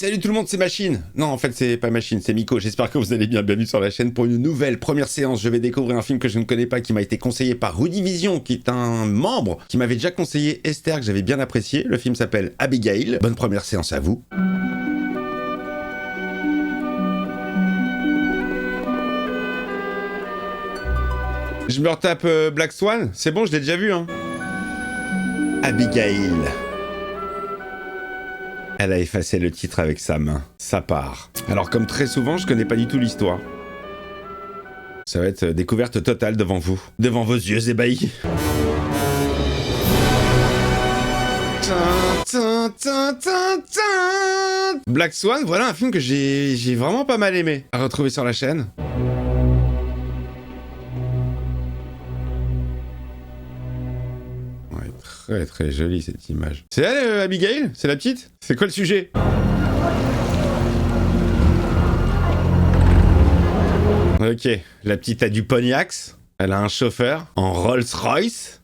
Salut tout le monde, c'est Machine. Non, en fait, c'est pas Machine, c'est Miko. J'espère que vous allez bien. Bienvenue sur la chaîne pour une nouvelle première séance. Je vais découvrir un film que je ne connais pas, qui m'a été conseillé par Rudy Vision, qui est un membre qui m'avait déjà conseillé Esther, que j'avais bien apprécié. Le film s'appelle Abigail. Bonne première séance à vous. Je me retape Black Swan. C'est bon, je l'ai déjà vu, hein. Abigail. Elle a effacé le titre avec sa main. Ça part. Alors comme très souvent, je connais pas du tout l'histoire. Ça va être découverte totale devant vous. Devant vos yeux ébahis. Black Swan, voilà un film que j'ai vraiment pas mal aimé. À retrouver sur la chaîne. Très très jolie cette image. C'est elle, Abigail? C'est la petite? C'est quoi le sujet? Ok, la petite a du Pontiac. Elle a un chauffeur en Rolls-Royce.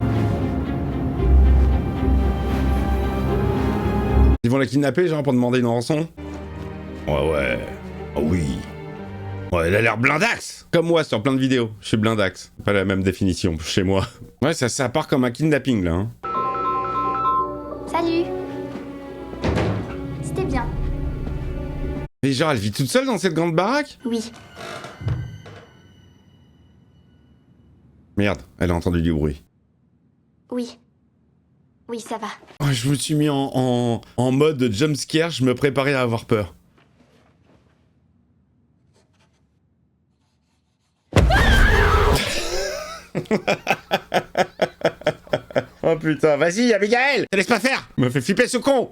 Ils vont la kidnapper, genre, pour demander une rançon? Ouais. Oh oui. Ouais, elle a l'air blindax. Comme moi sur plein de vidéos. Je suis blindax. Pas la même définition chez moi. Ouais, ça part comme un kidnapping, là, hein. Salut. C'était bien. Mais genre, elle vit toute seule dans cette grande baraque? Oui. Merde, elle a entendu du bruit. Oui. Oui, ça va. Oh, je me suis mis en mode jumpscare, je me préparais à avoir peur. Oh putain, vas-y Abigail, te laisse pas faire. Me fait flipper ce con.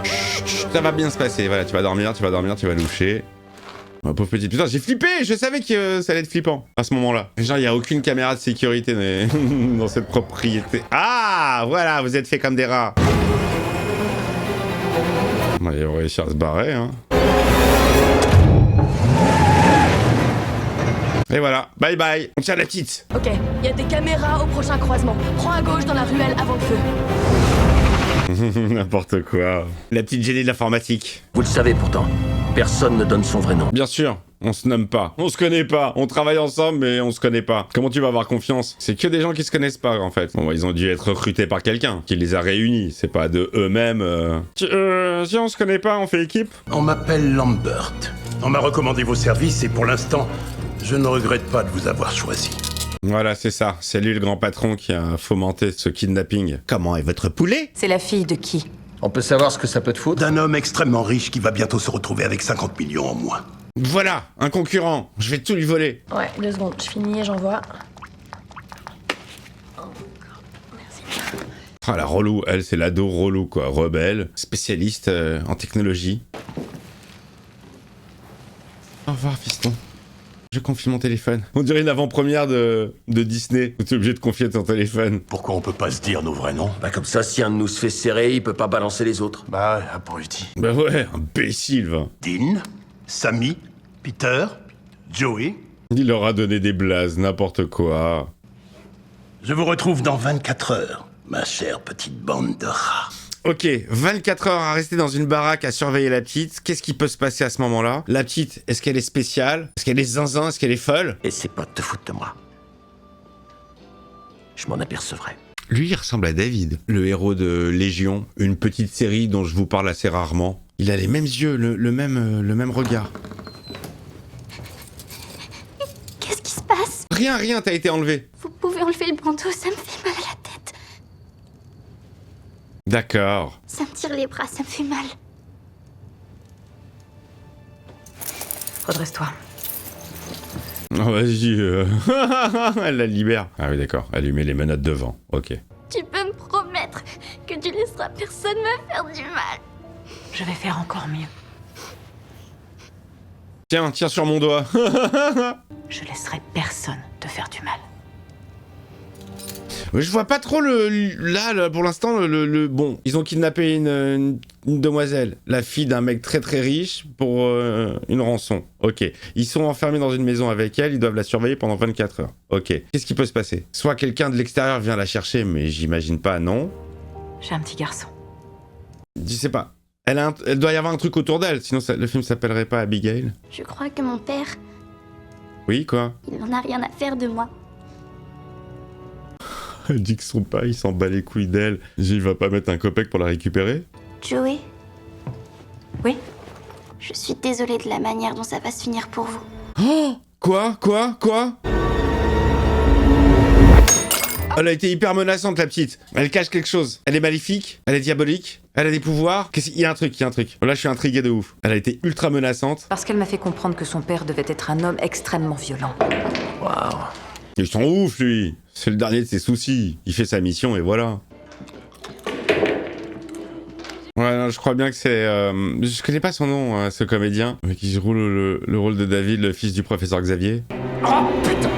Chut, ça va bien se passer, voilà, tu vas dormir, tu vas loucher. Oh, pauvre petite, putain, j'ai flippé, je savais que ça allait être flippant à ce moment-là. Genre, il n'y a aucune caméra de sécurité dans cette propriété. Ah, voilà, vous êtes fait comme des rats. Bon, ils vont réussir à se barrer, hein. Et voilà, bye bye, on tire la petite. Ok, il y a des caméras au prochain croisement. Prends à gauche dans la ruelle avant le feu. N'importe quoi. La petite génie de l'informatique. Vous le savez pourtant, personne ne donne son vrai nom. Bien sûr, on se nomme pas, on se connaît pas, on travaille ensemble mais on se connaît pas. Comment tu vas avoir confiance? C'est que des gens qui se connaissent pas en fait. Bon, ils ont dû être recrutés par quelqu'un qui les a réunis, c'est pas de eux-mêmes. Si on se connaît pas, on fait équipe? On m'appelle Lambert. On m'a recommandé vos services et pour l'instant, je ne regrette pas de vous avoir choisi. Voilà, c'est ça. C'est lui le grand patron qui a fomenté ce kidnapping. Comment est votre poulet? C'est la fille de qui? On peut savoir ce que ça peut te foutre? D'un homme extrêmement riche qui va bientôt se retrouver avec 50 millions en moins. Voilà, un concurrent. Je vais tout lui voler. Ouais, 2 secondes, je finis et j'envoie. Ah, la relou, elle, c'est l'ado relou, quoi. Rebelle, spécialiste en technologie. Au revoir, fiston. Je confie mon téléphone. On dirait une avant-première de Disney, où t'es obligé de confier ton téléphone. Pourquoi on peut pas se dire nos vrais noms? Bah comme ça, si un de nous se fait serrer, il peut pas balancer les autres. Bah, abruti. Bah ouais, imbécile, va. Dean, Sammy, Peter, Joey. Il leur a donné des blazes, n'importe quoi. Je vous retrouve dans 24 heures, ma chère petite bande de rats. Ok, 24 heures à rester dans une baraque à surveiller la petite. Qu'est-ce qui peut se passer à ce moment-là? La petite, est-ce qu'elle est spéciale? Est-ce qu'elle est zinzin? Est-ce qu'elle est folle? Et c'est pas de te foutre de moi. Je m'en apercevrai. Lui, il ressemble à David, le héros de Légion, une petite série dont je vous parle assez rarement. Il a les mêmes yeux, le même regard. Qu'est-ce qui se passe? Rien, t'as été enlevé. Vous pouvez enlever le bandeau, ça me fait mal à la tête. D'accord. Ça me tire les bras, ça me fait mal. Redresse-toi. Oh, vas-y, elle la libère. Ah oui, d'accord, elle lui met les menottes devant, ok. Tu peux me promettre que tu laisseras personne me faire du mal? Je vais faire encore mieux. Tiens sur mon doigt. Je laisserai personne te faire du mal. Je vois pas trop là pour l'instant, bon, ils ont kidnappé une demoiselle, la fille d'un mec très très riche pour une rançon. Ok. Ils sont enfermés dans une maison avec elle, ils doivent la surveiller pendant 24 heures. Ok. Qu'est-ce qui peut se passer? Soit quelqu'un de l'extérieur vient la chercher, mais j'imagine pas, non. J'ai un petit garçon. Je sais pas. Elle doit y avoir un truc autour d'elle, sinon le film s'appellerait pas Abigail. Je crois que mon père, Oui, quoi? il n'en a rien à faire de moi. Elle dit que son père, il s'en bat les couilles d'elle. Il va pas mettre un copec pour la récupérer? Joey, Oui? je suis désolée de la manière dont ça va se finir pour vous. Oh! Quoi? Elle a été hyper menaçante, la petite. Elle cache quelque chose. Elle est maléfique, elle est diabolique, elle a des pouvoirs. Il y a un truc. Là, je suis intrigué de ouf. Elle a été ultra menaçante. Parce qu'elle m'a fait comprendre que son père devait être un homme extrêmement violent. Waouh. Ils sont ouf, lui. C'est le dernier de ses soucis. Il fait sa mission et voilà. Ouais, non, je crois bien que c'est... Je connais pas son nom, ce comédien. Mais qui joue le rôle de David, le fils du professeur Xavier. Oh putain.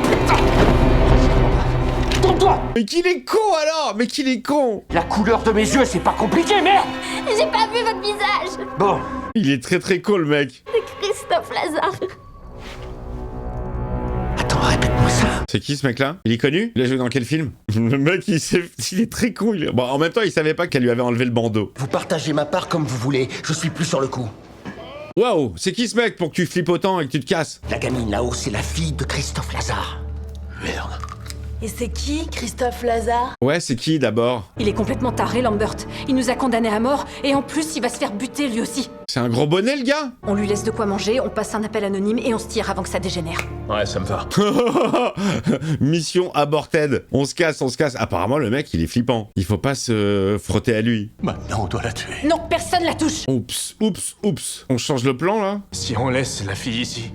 Mais qu'il est con alors! Mais qu'il est con! La couleur de mes yeux, c'est pas compliqué, merde. J'ai pas vu votre visage! Bon. Il est très con, le mec. C'est Christophe Lazare. Attends, répète-moi ça. C'est qui ce mec-là? Il est connu? Il a joué dans quel film? Le mec, il est très con. Bon, en même temps, il savait pas qu'elle lui avait enlevé le bandeau. Vous partagez ma part comme vous voulez. Je suis plus sur le coup. Waouh! C'est qui ce mec pour que tu flippes autant et que tu te casses? La gamine là-haut, c'est la fille de Christophe Lazare. Merde. Et c'est qui, Christophe Lazare? Ouais, c'est qui d'abord? Il est complètement taré, Lambert. Il nous a condamnés à mort, et en plus, il va se faire buter lui aussi. C'est un gros bonnet, le gars? On lui laisse de quoi manger, on passe un appel anonyme, et on se tire avant que ça dégénère. Ouais, ça me va. Mission aborted. On se casse. Apparemment, le mec, il est flippant. Il faut pas se frotter à lui. Maintenant, on doit la tuer. Non, personne la touche. Oups. On change le plan, là? Si on laisse la fille ici,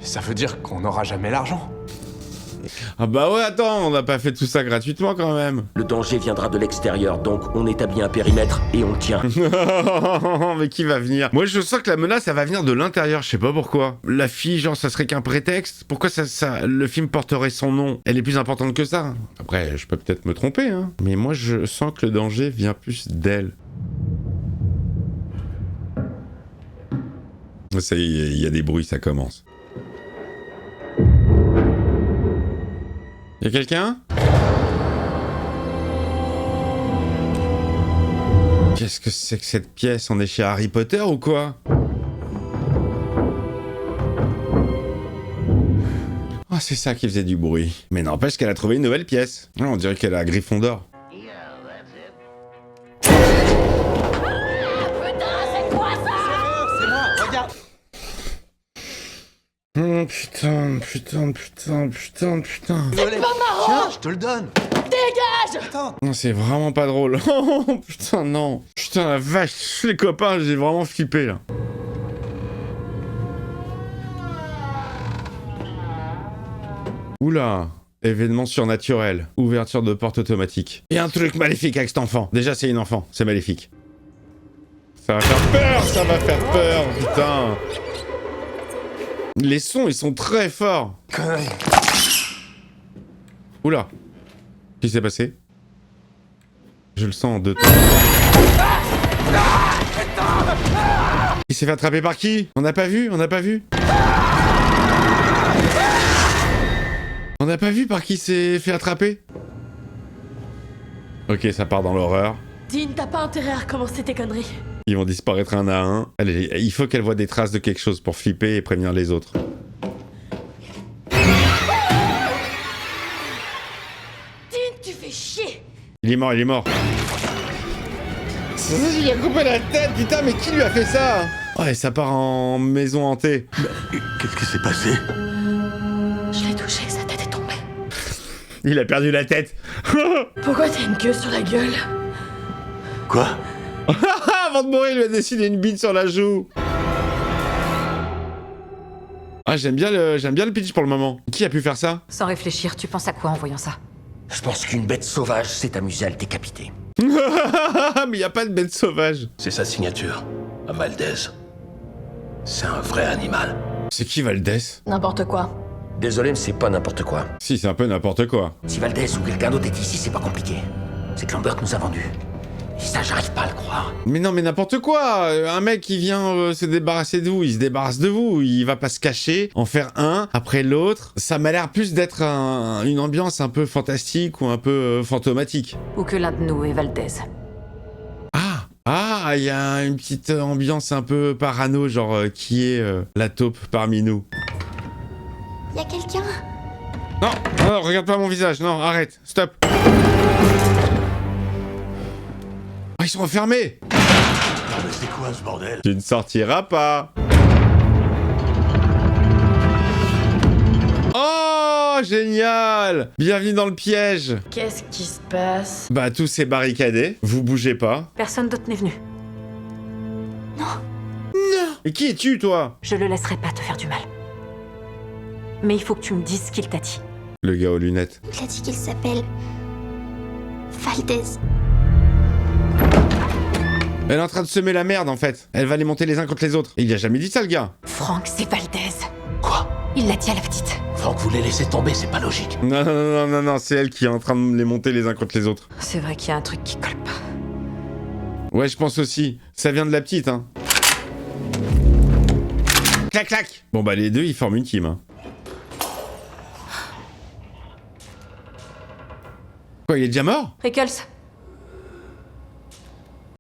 ça veut dire qu'on n'aura jamais l'argent. Ah bah ouais, attends, on n'a pas fait tout ça gratuitement, quand même. Le danger viendra de l'extérieur, donc on établit un périmètre et on le tient. Mais qui va venir? Moi, je sens que la menace, elle va venir de l'intérieur, je sais pas pourquoi. La fille, genre, ça serait qu'un prétexte? Pourquoi le film porterait son nom? Elle est plus importante que ça. Après, je peux peut-être me tromper, hein. Mais moi, je sens que le danger vient plus d'elle. Ça y est, il y a des bruits, ça commence. Y'a quelqu'un? Qu'est-ce que c'est que cette pièce? On est chez Harry Potter ou quoi? Oh, c'est ça qui faisait du bruit. Mais n'empêche qu'elle a trouvé une nouvelle pièce. On dirait qu'elle a Gryffondor. Oh, putain. C'est pas marrant. Tiens, je te le donne. Dégage! Attends. Non, c'est vraiment pas drôle. Oh putain, non. Putain, la vache, les copains, j'ai vraiment flippé là. Oula, événement surnaturel, ouverture de porte automatique. Et un truc maléfique avec cet enfant. Déjà, c'est une enfant, c'est maléfique. Ça va faire peur, putain. Les sons, ils sont très forts. Connerie. Oula. Qu'est-ce qui s'est passé? Je le sens en deux temps. Il s'est fait attraper par qui? On n'a pas vu? On n'a pas vu par qui il s'est fait attraper? Ok, ça part dans l'horreur. Dean, t'as pas intérêt à recommencer tes conneries. Ils vont disparaître un à un. Allez, il faut qu'elle voie des traces de quelque chose pour flipper et prévenir les autres. Dean, tu fais chier! Il est mort. Il a coupé la tête, putain, mais qui lui a fait ça? Ouais, ça part en maison hantée. Qu'est-ce qui s'est passé? Je l'ai touché, sa tête est tombée. Il a perdu la tête. Pourquoi t'as une queue sur la gueule? Quoi? Avant de mourir, il lui a dessiné une bite sur la joue. Ah, j'aime bien le pitch pour le moment. Qui a pu faire ça? Sans réfléchir, tu penses à quoi en voyant ça? Je pense qu'une bête sauvage s'est amusée à le décapiter. Mais y a pas de bête sauvage. C'est sa signature, à Valdez. C'est un vrai animal. C'est qui Valdez? N'importe quoi. Désolé, mais c'est pas n'importe quoi. Si, c'est un peu n'importe quoi. Si Valdez ou quelqu'un d'autre est ici, c'est pas compliqué. C'est que Lambert nous a vendus. Et ça, j'arrive pas à le croire. Mais non, mais n'importe quoi. Un mec qui vient se débarrasser de vous, il se débarrasse de vous. Il va pas se cacher, en faire un après l'autre. Ça m'a l'air plus d'être une ambiance un peu fantastique ou un peu fantomatique. Ou que l'un de nous est Valdez. Ah, il y a une petite ambiance un peu parano, genre qui est la taupe parmi nous. Y a quelqu'un? Non, non, regarde pas mon visage, non, arrête, stop. Ah, ils sont enfermés. Ah, mais c'est quoi ce bordel? Tu ne sortiras pas. Oh, génial! Bienvenue dans le piège. Qu'est-ce qui se passe? Bah, tout s'est barricadé, vous bougez pas. Personne d'autre n'est venu. Mais qui es-tu, toi? Je le laisserai pas te faire du mal. Mais il faut que tu me dises ce qu'il t'a dit. Le gars aux lunettes. Il a dit qu'il s'appelle... Valdez. Elle est en train de semer la merde, en fait. Elle va les monter les uns contre les autres. Il a jamais dit ça, le gars. Franck, c'est Valdez. Quoi? Il l'a dit à la petite. Franck voulait laisser tomber, c'est pas logique. Non, non, non, non, non, c'est elle qui est en train de les monter les uns contre les autres. C'est vrai qu'il y a un truc qui colle pas. Ouais, je pense aussi. Ça vient de la petite, hein. Clac, clac. Bon, bah, les deux, ils forment une team, hein. Quoi, il est déjà mort? Rickles,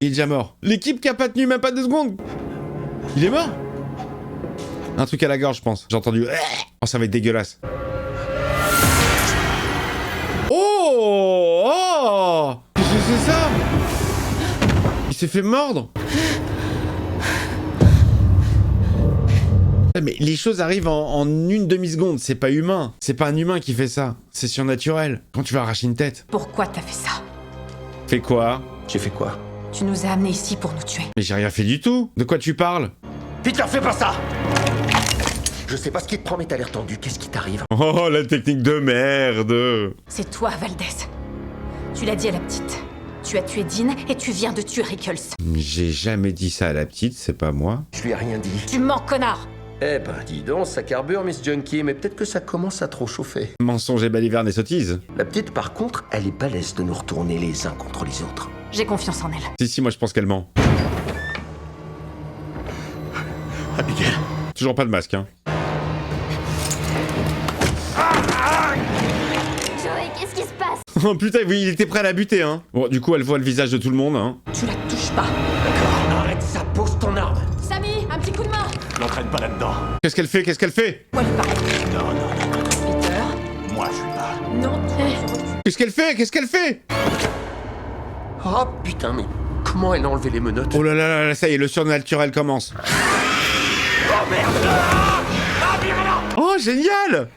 Il est déjà mort. L'équipe qui a pas tenu même pas 2 secondes. Il est mort. Un truc à la gorge, je pense. J'ai entendu... Oh, ça va être dégueulasse. Oh! Oh! Qu'est-ce que c'est ça? Il s'est fait mordre. Mais les choses arrivent en une demi-seconde. C'est pas humain. C'est pas un humain qui fait ça. C'est surnaturel. Quand tu vas arracher une tête. pourquoi t'as fait ça? Fais quoi? J'ai fait quoi? Tu nous as amenés ici pour nous tuer. Mais j'ai rien fait du tout. De quoi tu parles? Peter, fais pas ça! Je sais pas ce qui te prend, mais t'as l'air tendu. Qu'est-ce qui t'arrive? Oh, la technique de merde. C'est toi, Valdez. Tu l'as dit à la petite. Tu as tué Dean et tu viens de tuer Rickles. J'ai jamais dit ça à la petite, c'est pas moi. Je lui ai rien dit. Tu mens, connard! Eh ben, dis donc, ça carbure, Miss Junkie, mais peut-être que ça commence à trop chauffer. Mensonge et baliverne et sottise. La petite, par contre, elle est balèze de nous retourner les uns contre les autres. J'ai confiance en elle. Si, moi je pense qu'elle ment. Abigail. Toujours pas de masque, hein. Joey, qu'est-ce qui se passe? Oh putain, oui, il était prêt à la buter, hein. Bon, du coup, elle voit le visage de tout le monde, hein. Tu la touches pas. Arrête ça, pose ton arme! Samy, un petit coup de main! N'entraîne pas là-dedans. Qu'est-ce qu'elle fait? Qu'est-ce qu'elle fait? Moi, lui parle. Non, non, Peter. moi je suis pas. Non, Qu'est-ce qu'elle fait? Qu'est-ce qu'elle fait? Oh putain, mais comment elle a enlevé les menottes? Oh là là là, là, ça y est, le surnaturel commence. Oh merde! Oh, génial!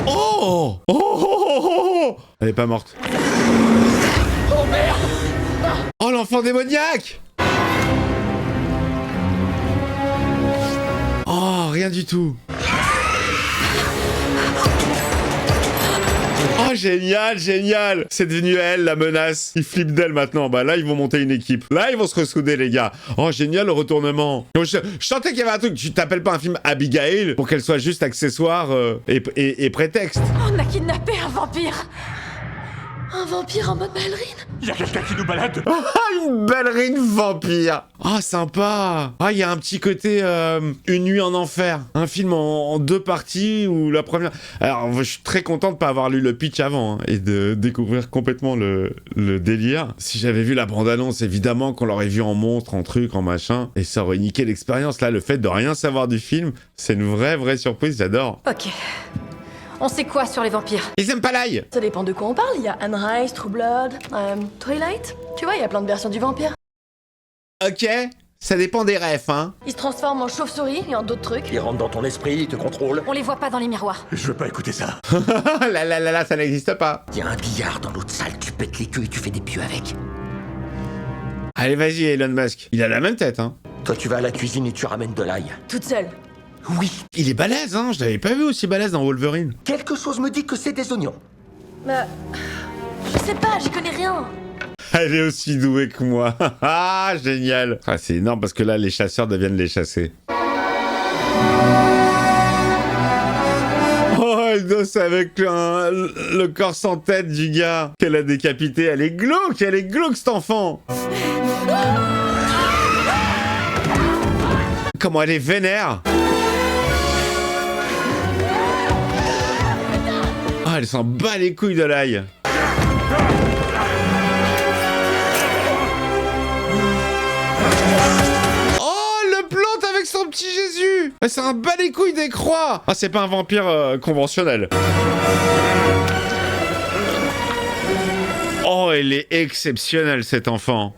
Oh! Oh, oh, oh, oh! Elle est pas morte. Oh merde! Oh, l'enfant démoniaque! Oh, rien du tout. Oh, génial, génial! C'est devenu elle, la menace. Ils flippent d'elle maintenant. Bah là, ils vont monter une équipe. Là, ils vont se ressouder, les gars. Oh, génial, le retournement. Donc, je sentais qu'il y avait un truc. Tu t'appelles pas un film Abigail pour qu'elle soit juste accessoire et prétexte. on a kidnappé un vampire! Un vampire en mode ballerine? Y a quelqu'un qui nous balade? Ah, une ballerine vampire. Ah, sympa. Ah, il y a un petit côté Une nuit en enfer. Un film en 2 parties où la première... Alors, je suis très content de pas avoir lu le pitch avant hein, et de découvrir complètement le délire. Si j'avais vu la bande-annonce, évidemment qu'on l'aurait vu en monstre, en truc, en machin, et ça aurait niqué l'expérience. Là, le fait de rien savoir du film, c'est une vraie surprise, j'adore. Ok. On sait quoi sur les vampires? Ils aiment pas l'ail. Ça dépend de quoi on parle. Il y a Anne Rice, True Blood, Twilight. Tu vois, il y a plein de versions du vampire. Ok, ça dépend des refs, hein. Il se transforme en chauve-souris et en d'autres trucs. Il rentre dans ton esprit, il te contrôle. On les voit pas dans les miroirs. Je veux pas écouter ça. là, ça n'existe pas. Il y a un billard dans l'autre salle, tu pètes les queues et tu fais des pieux avec. Allez, vas-y, Elon Musk. Il a la même tête, hein. Toi, tu vas à la cuisine et tu ramènes de l'ail. Toute seule. Oui, Il est balèze, hein. Je l'avais pas vu aussi balèze dans Wolverine. quelque chose me dit que c'est des oignons. Bah. Je sais pas, j'y connais rien. Elle est aussi douée que moi. Ah, génial. Ah, c'est énorme parce que là, les chasseurs deviennent les chassés. Oh, elle danse avec le corps sans tête du gars qu'elle a décapité. Elle est glauque cet enfant. Comment elle est vénère. Oh, elle s'en bat les couilles de l'ail. vu? C'est un bas les couilles des croix. Ah, c'est pas un vampire conventionnel. Oh, elle est exceptionnelle, cet enfant.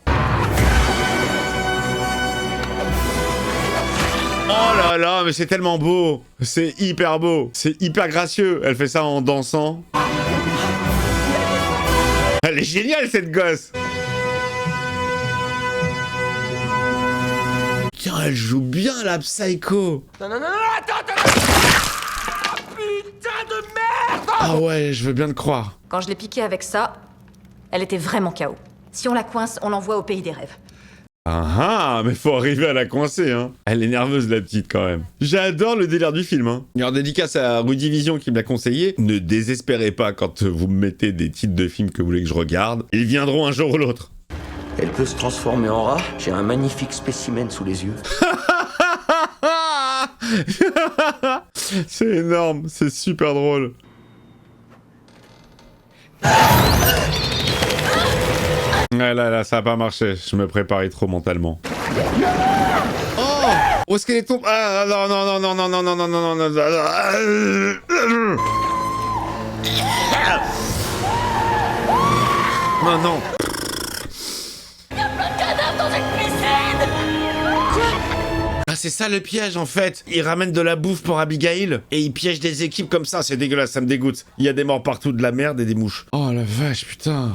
Oh là là, mais c'est tellement beau. C'est hyper beau. C'est hyper gracieux. Elle fait ça en dansant. Elle est géniale, cette gosse. Tiens, elle joue bien, la psycho. Non, attends. Putain de merde! Ah ouais, je veux bien te croire. Quand je l'ai piquée avec ça, elle était vraiment KO. Si on la coince, on l'envoie au pays des rêves. Ah, mais faut arriver à la coincer, hein. Elle est nerveuse, la petite, quand même. J'adore le délire du film, hein. Alors, dédicace à Rudy Vision qui me l'a conseillé. Ne désespérez pas quand vous me mettez des titres de films que vous voulez que je regarde. Ils viendront un jour ou l'autre. Elle peut se transformer en rat. J'ai un magnifique spécimen sous les yeux. C'est énorme, c'est super drôle. Ouais, là, ça a pas marché. Je me préparais trop mentalement. Oh! Où est-ce qu'elle est tombée? Ah, non. Non. Ah, c'est ça le piège en fait. Ils ramènent de la bouffe pour Abigail et ils piègent des équipes comme ça. C'est dégueulasse, ça me dégoûte. Il y a des morts partout, de la merde et des mouches. Oh la vache, putain.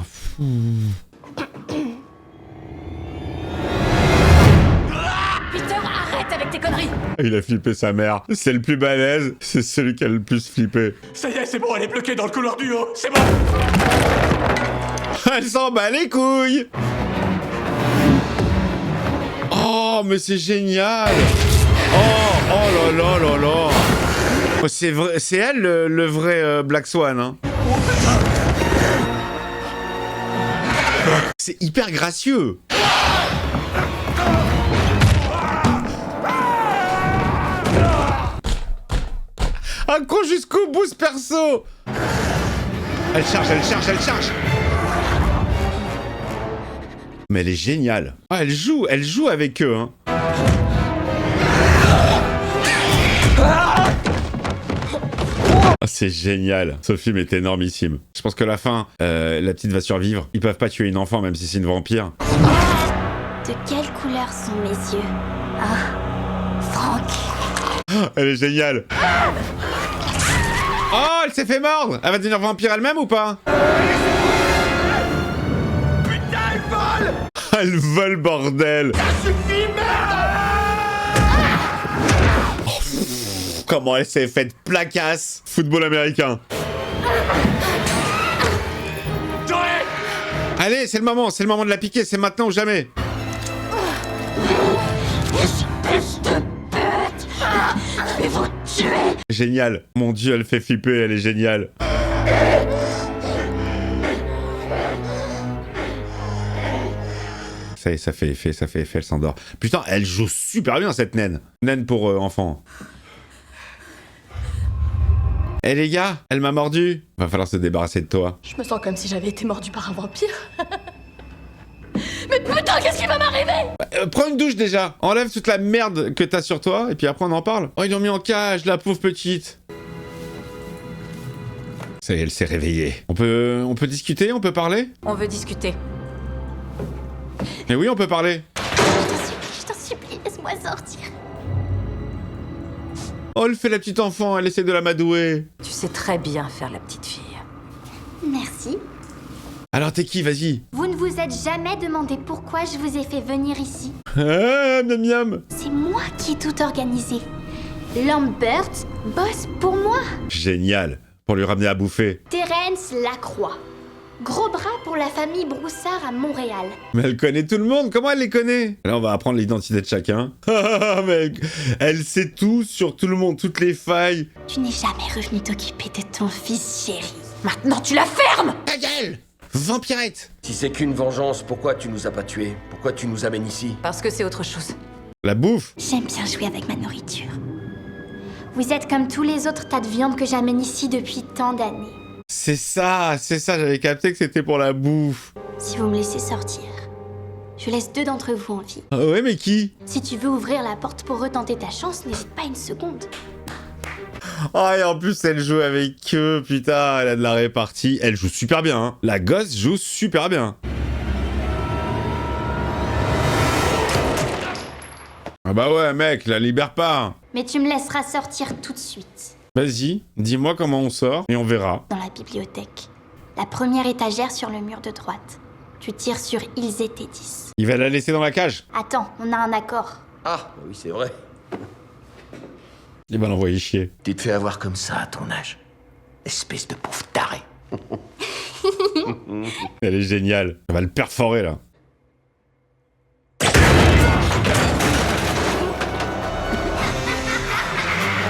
Peter, arrête avec tes conneries! Il a flippé sa mère. C'est le plus balèze, c'est celui qui a le plus flippé. Ça y est, c'est bon, elle est bloquée dans le couloir du haut, c'est bon. Elle s'en bat les couilles. Oh, mais c'est génial. Oh là. Oh, c'est vrai, c'est elle le vrai Black Swan, hein. C'est hyper gracieux. Un con jusqu'au bout, ce perso. Elle charge. Mais elle est géniale. Ah, elle joue avec eux, hein. Ah, c'est génial. Ce film est énormissime. Je pense que la fin, la petite va survivre. Ils peuvent pas tuer une enfant, même si c'est une vampire. De quelle couleur sont mes yeux? Ah, Franck. Elle est géniale. Oh, elle s'est fait mordre. Elle va devenir vampire elle-même ou pas? Putain, elle vole! Elle vole, bordel. Ça suffit, merde! Comment elle s'est faite placasse. Football américain. Allez, c'est le moment de la piquer, c'est maintenant ou jamais. Je vais vous tuer. Génial. Mon Dieu, elle fait flipper, elle est géniale. Ça y est, ça fait effet, elle s'endort. Putain, elle joue super bien cette naine. Naine pour enfants. Eh les gars, elle m'a mordu. Va falloir se débarrasser de toi. Je me sens comme si j'avais été mordue par un vampire. Mais putain, qu'est-ce qui va m'arriver? Prends une douche déjà. Enlève toute la merde que t'as sur toi et puis après on en parle. Oh, ils l'ont mis en cage, la pauvre petite. Ça y est, elle s'est réveillée. On peut discuter, on peut parler? On veut discuter. Mais oui, on peut parler. Je t'en supplie, laisse-moi sortir. Oh, elle fait la petite enfant, elle essaie de l'amadouer. Tu sais très bien faire la petite fille. Merci. Alors t'es qui, vas-y? Vous ne vous êtes jamais demandé pourquoi je vous ai fait venir ici. Ah, miam miam. C'est moi qui ai tout organisé. Lambert bosse pour moi. Génial. Pour lui ramener à bouffer. Terence Lacroix. Gros bras pour la famille Broussard à Montréal. Mais elle connaît tout le monde, comment elle les connaît? Là, on va apprendre l'identité de chacun. Mais elle sait tout sur tout le monde, toutes les failles. Tu n'es jamais revenu t'occuper de ton fils chéri. Maintenant, tu la fermes! Ta gueule! Vampirette! Si c'est qu'une vengeance, pourquoi tu nous as pas tués? Pourquoi tu nous amènes ici? Parce que c'est autre chose. La bouffe? J'aime bien jouer avec ma nourriture. Vous êtes comme tous les autres tas de viande que j'amène ici depuis tant d'années. C'est ça, j'avais capté que c'était pour la bouffe. Si vous me laissez sortir, Je laisse 2 d'entre vous en vie. Ah ouais, mais qui? Si tu veux ouvrir la porte pour retenter ta chance, n'hésite pas une seconde. Ah, et en plus, elle joue avec eux, putain, elle a de la répartie. Elle joue super bien, hein. La gosse joue super bien. Ah bah ouais, mec, la libère pas. Mais tu me laisseras sortir tout de suite. Vas-y, dis-moi comment on sort, et on verra. Dans la bibliothèque. La première étagère sur le mur de droite. Tu tires sur Ils étaient 10. Il va la laisser dans la cage. Attends, on a un accord. Ah, bah oui, c'est vrai. Il va l'envoyer chier. Tu te fais avoir comme ça à ton âge. Espèce de pauvre taré. Elle est géniale. Elle va le perforer, là.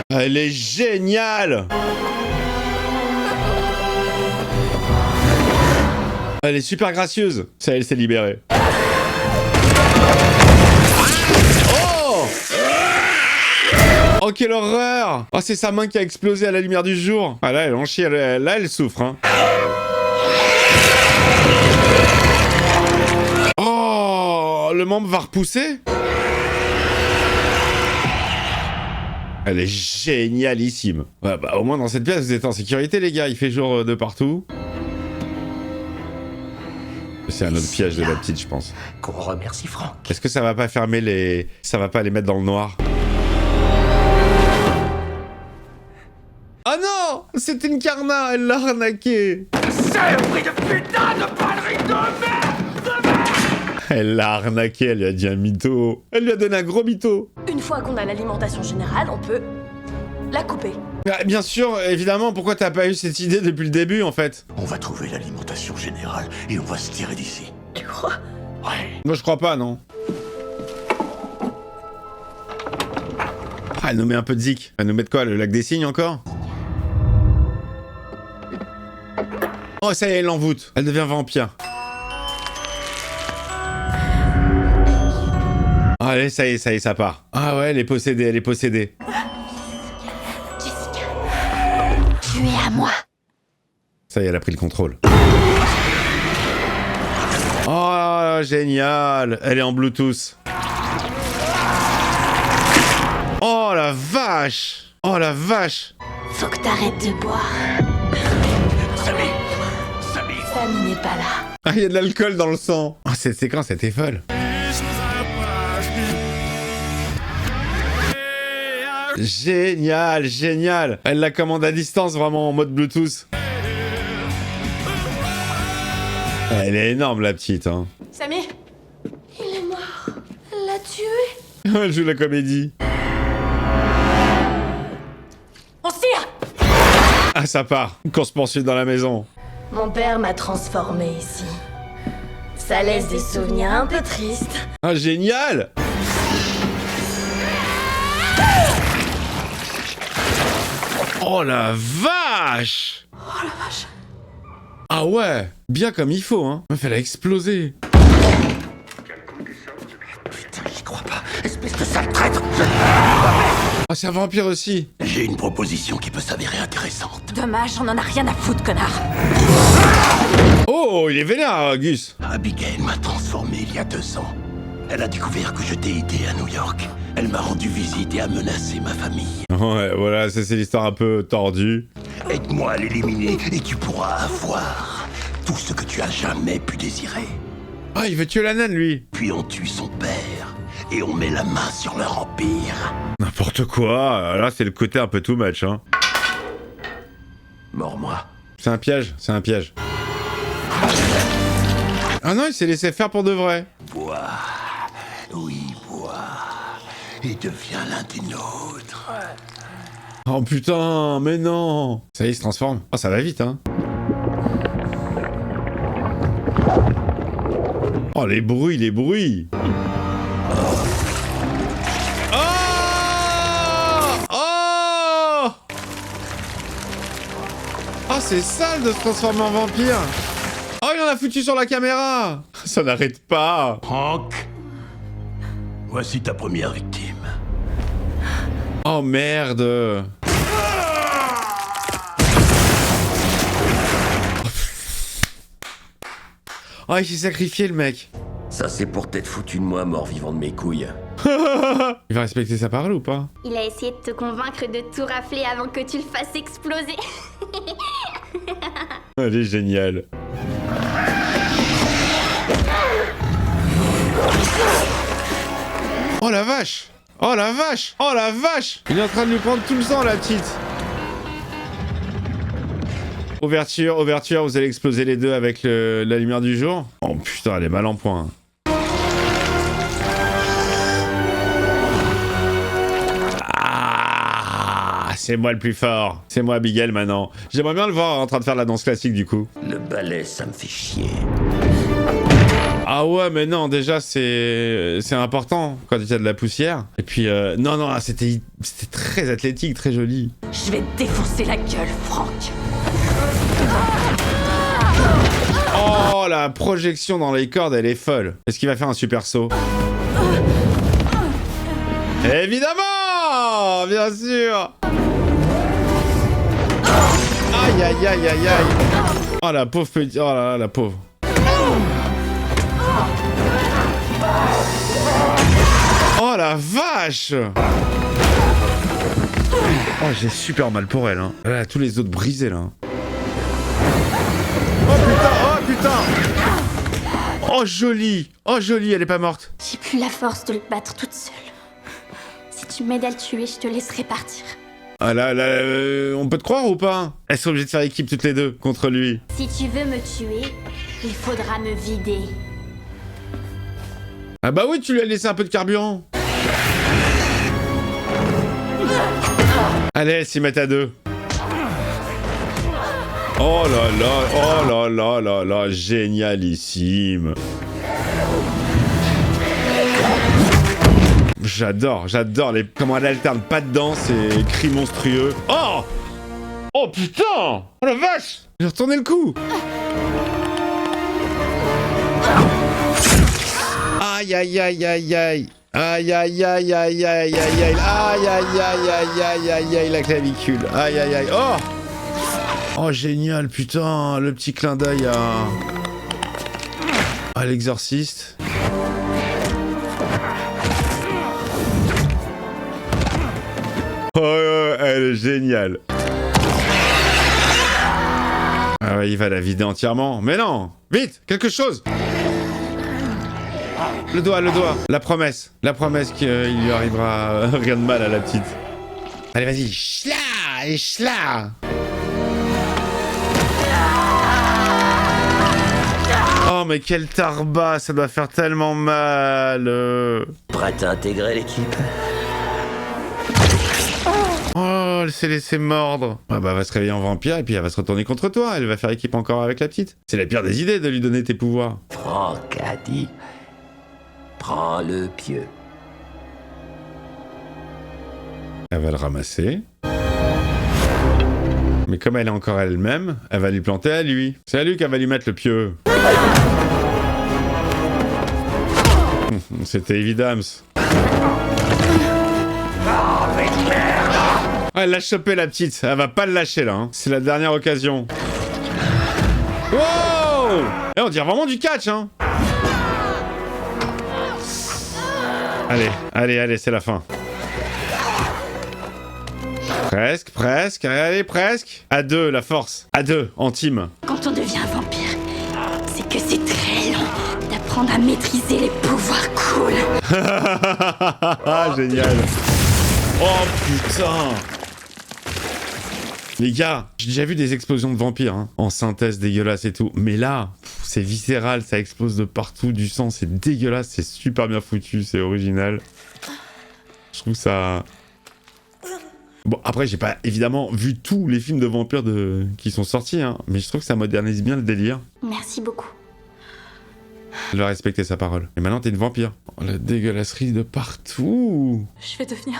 Elle est géniale! Elle est super gracieuse. Ça, elle s'est libérée. Oh! Oh, quelle horreur! Oh, c'est sa main qui a explosé à la lumière du jour. Ah, là, elle en chie. Là, elle souffre, hein. Oh! Le membre va repousser? Elle est génialissime. Ouais, bah, au moins, dans cette pièce, vous êtes en sécurité, les gars. Il fait jour de partout. C'est un autre piège de la petite, je pense. Qu'on remercie Franck. Est-ce que ça va pas fermer les... Ça va pas les mettre dans le noir? Ah non! C'est une carna! Elle l'a arnaqué! Saloperie de putain de ballerine de merde! Elle l'a arnaqué, elle lui a dit un mytho. Elle lui a donné un gros mytho. Une fois qu'on a l'alimentation générale, on peut la couper. Ah, bien sûr, évidemment, pourquoi t'as pas eu cette idée depuis le début, en fait? On va trouver l'alimentation générale et on va se tirer d'ici. Tu crois? Ouais. Moi, je crois pas, non. Ah, elle nous met un peu de zik. Elle nous met de quoi? Le lac des cygnes, encore? Oh, ça y est, elle l'envoûte. Elle devient vampire. Allez, ça y est, ça part. Ah ouais, elle est possédée, elle est possédée. Jessica, tu es à moi. Ça y est, elle a pris le contrôle. Oh, génial. Elle est en Bluetooth. Oh, la vache. Oh, la vache. Faut que t'arrêtes de boire. Samy, Samy n'est pas là. Ah, il y a de l'alcool dans le sang. Oh, cette séquence était folle. Génial, génial. Elle la commande à distance, vraiment en mode Bluetooth. Elle est énorme, la petite, hein. Samy? Il est mort. Elle l'a tué. Elle joue la comédie. On se tire! Ah, ça part. Course-poursuite dans la maison. Mon père m'a transformé ici. Ça laisse des souvenirs un peu tristes. Ah, génial. Oh la vache! Oh la vache. Ah ouais, bien comme il faut, hein. Meuf, elle a explosé. Putain, j'y crois pas. Espèce de sale traître. Ah, c'est un vampire aussi. j'ai une proposition qui peut s'avérer intéressante. Dommage, on en a rien à foutre, connard. Oh, il est vénère, Gus. Abigail m'a transformé il y a 2 ans. Elle a découvert que je t'ai aidé à New York. Elle m'a rendu visite et a menacé ma famille. Ouais, voilà, ça, c'est l'histoire un peu tordue. Aide-moi à l'éliminer et tu pourras avoir tout ce que tu as jamais pu désirer. Ah, il veut tuer la naine, lui. Puis on tue son père et on met la main sur leur empire. N'importe quoi. Là, c'est le côté un peu too much, hein. Mors-moi. C'est un piège, c'est un piège. Ah non, il s'est laissé faire pour de vrai. Bois. Oui, bois. Et deviens l'un des nôtres. Oh putain, mais non. Ça y est, il se transforme. Oh, ça va vite, hein. Oh, les bruits, les bruits. Oh! Oh! Oh, c'est sale de se transformer en vampire. Oh, il en a foutu sur la caméra. Ça n'arrête pas. Franck, voici ta première victime. Oh merde. Oh, il s'est sacrifié, le mec. Ça, c'est pour t'être foutu de moi, mort-vivant de mes couilles. Il va respecter sa parole ou pas? Il a essayé de te convaincre de tout rafler avant que tu le fasses exploser. Elle est géniale. Oh la vache! Oh la vache! Oh la vache! Il est en train de lui prendre tout le sang, la petite. Ouverture, ouverture, vous allez exploser les deux avec la lumière du jour. Oh putain, elle est mal en point. Ah, c'est moi le plus fort. C'est moi Abigail maintenant. J'aimerais bien le voir en train de faire la danse classique du coup. Le balai, ça me fait chier. Ah ouais, mais non, déjà c'est important quand il y a de la poussière. Et puis non, c'était très athlétique, très joli. Je vais te défoncer la gueule, Franck. Oh, la projection dans les cordes, elle est folle. Est-ce qu'il va faire un super saut? Évidemment, bien sûr. Aïe, aïe, aïe, aïe, aïe. Oh, la pauvre petite... Oh là là, la pauvre. Oh, la vache. Oh, j'ai super mal pour elle, hein. Elle a tous les autres brisés, là. Oh putain! Oh joli! Oh joli, elle est pas morte. J'ai plus la force de le battre toute seule. Si tu m'aides à le tuer, je te laisserai partir. Ah là, on peut te croire ou pas? Elles sont obligées de faire équipe toutes les deux contre lui. Si tu veux me tuer, il faudra me vider. Ah bah oui, tu lui as laissé un peu de carburant. Allez, elles s'y mettent à deux. Oh là là, génialissime. J'adore comment elle alterne pas de danse et cris monstrueux. Oh! Oh putain! Oh la vache! J'ai retourné le coup! Aïe aïe aïe aïe aïe! Aïe aïe aïe aïe aïe aïe aïe aïe aïe aïe aïe aïe aïe aïe la clavicule. Aïe aïe aïe. Oh! Oh génial, putain, le petit clin d'œil à l'exorciste. Oh, elle est géniale. Ah ouais, il va la vider entièrement. Mais non, vite, quelque chose. Le doigt, la promesse qu'il lui arrivera rien de mal à la petite. Allez, vas-y, chla et chla. Oh mais quel tarbat, ça doit faire tellement mal. Prête à intégrer l'équipe? Oh, elle s'est laissée mordre. Ah bah elle va se réveiller en vampire et puis elle va se retourner contre toi. Elle va faire équipe encore avec la petite. C'est la pire des idées de lui donner tes pouvoirs. Franck a dit... Prends le pieu. Elle va le ramasser. Mais comme elle est encore elle-même, elle va lui planter à lui. C'est à lui qu'elle va lui mettre le pieu. C'était évident. Ah, elle l'a chopé la petite. Elle va pas le lâcher là. Hein. C'est la dernière occasion. Wow! Eh, on dirait vraiment du catch, hein. Allez, c'est la fin. Presque, allez, presque. À deux, la force. À deux, en team. Quand on devient un vampire, c'est que c'est très long d'apprendre à maîtriser les pouvoirs cool. Ah, génial. Oh, putain. Les gars, j'ai déjà vu des explosions de vampires, hein, en synthèse dégueulasse et tout. Mais là, c'est viscéral, ça explose de partout, du sang, c'est dégueulasse, c'est super bien foutu, c'est original. Je trouve ça... Bon, après, j'ai pas évidemment vu tous les films de vampires qui sont sortis, hein, mais je trouve que ça modernise bien le délire. Merci beaucoup. Elle va respecter sa parole. Et maintenant, t'es une vampire. Oh, la dégueulasserie de partout. Je vais devenir...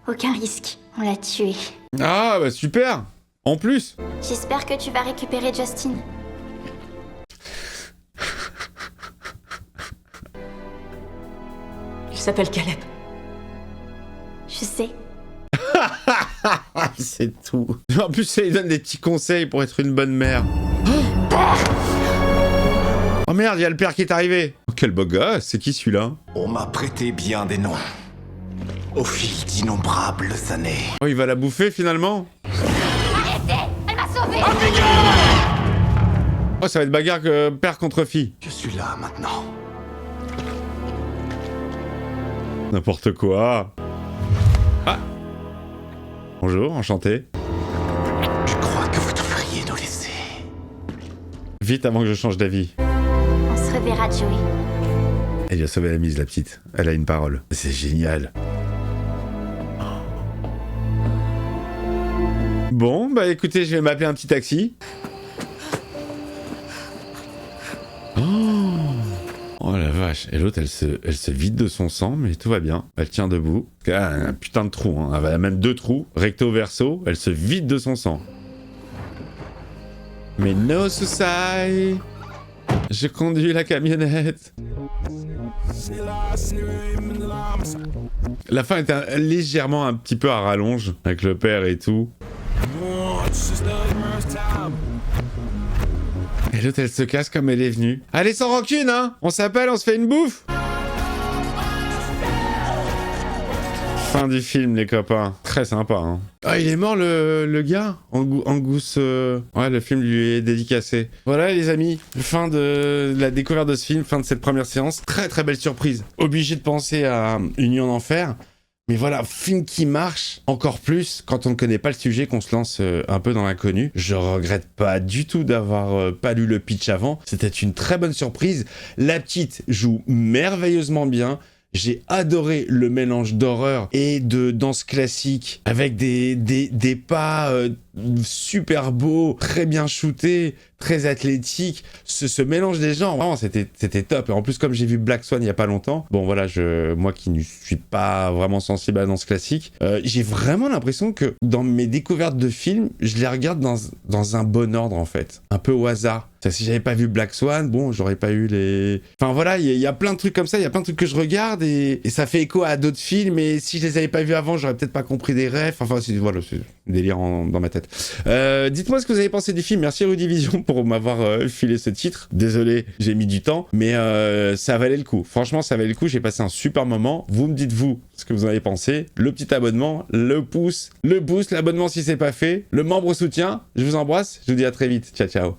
Aucun risque, on l'a tué. Ah, bah super. En plus. J'espère que tu vas récupérer Justin. Il s'appelle Caleb. Je sais. C'est tout. En plus, ça lui donne des petits conseils pour être une bonne mère. Oh merde, il y a le père qui est arrivé. quel beau gosse, c'est qui celui-là? On m'a prêté bien des noms. Au fil d'innombrables années. Oh, il va la bouffer finalement? Arrêtez! Elle m'a sauvé! Oh, ça va être bagarre que père contre fille. Je suis là maintenant. N'importe quoi. Ah. Bonjour, enchanté. Je crois que vous devriez nous laisser. Vite avant que je change d'avis. On se reverra, Joey. Elle lui a sauvé la mise, la petite. Elle a une parole. C'est génial. Bon, bah écoutez, je vais m'appeler un petit taxi. Oh la vache. Et l'autre, elle se vide de son sang, mais tout va bien. Elle tient debout. Elle a un putain de trou, hein. Elle a même 2 trous. Recto, verso. Elle se vide de son sang. Mais no souci. Je conduis la camionnette. La fin est légèrement un petit peu à rallonge, avec le père et tout. Et l'autre, elle se casse comme elle est venue. Allez, sans rancune, hein! On s'appelle, on se fait une bouffe! Fin du film, les copains. Très sympa, hein. Ah, il est mort, le gars? Angus... Ouais, le film lui est dédicacé. Voilà, les amis. Fin de la découverte de ce film, fin de cette première séance. Très, très belle surprise. Obligé de penser à Union d'Enfer. Mais voilà, film qui marche encore plus quand on ne connaît pas le sujet, qu'on se lance un peu dans l'inconnu. Je regrette pas du tout d'avoir pas lu le pitch avant. C'était une très bonne surprise. La petite joue merveilleusement bien. J'ai adoré le mélange d'horreur et de danse classique avec des pas super beaux, très bien shootés, très athlétiques. Ce mélange des genres, vraiment, c'était top. Et en plus, comme j'ai vu Black Swan il y a pas longtemps, bon voilà, moi qui ne suis pas vraiment sensible à la danse classique, j'ai vraiment l'impression que dans mes découvertes de films, je les regarde dans un bon ordre en fait, un peu au hasard. Si j'avais pas vu Black Swan, bon, j'aurais pas eu les... Enfin voilà, il y a plein de trucs comme ça, il y a plein de trucs que je regarde et ça fait écho à d'autres films, et si je les avais pas vus avant, j'aurais peut-être pas compris des rêves. Enfin, voilà, c'est un délire dans ma tête. Dites-moi ce que vous avez pensé du film. Merci Rudy Vision pour m'avoir filé ce titre. Désolé, j'ai mis du temps, mais ça valait le coup. Franchement, ça valait le coup, j'ai passé un super moment. Vous me dites, vous, ce que vous en avez pensé. Le petit abonnement, le pouce, l'abonnement si c'est pas fait, le membre soutien. Je vous embrasse, je vous dis à très vite. Ciao, ciao.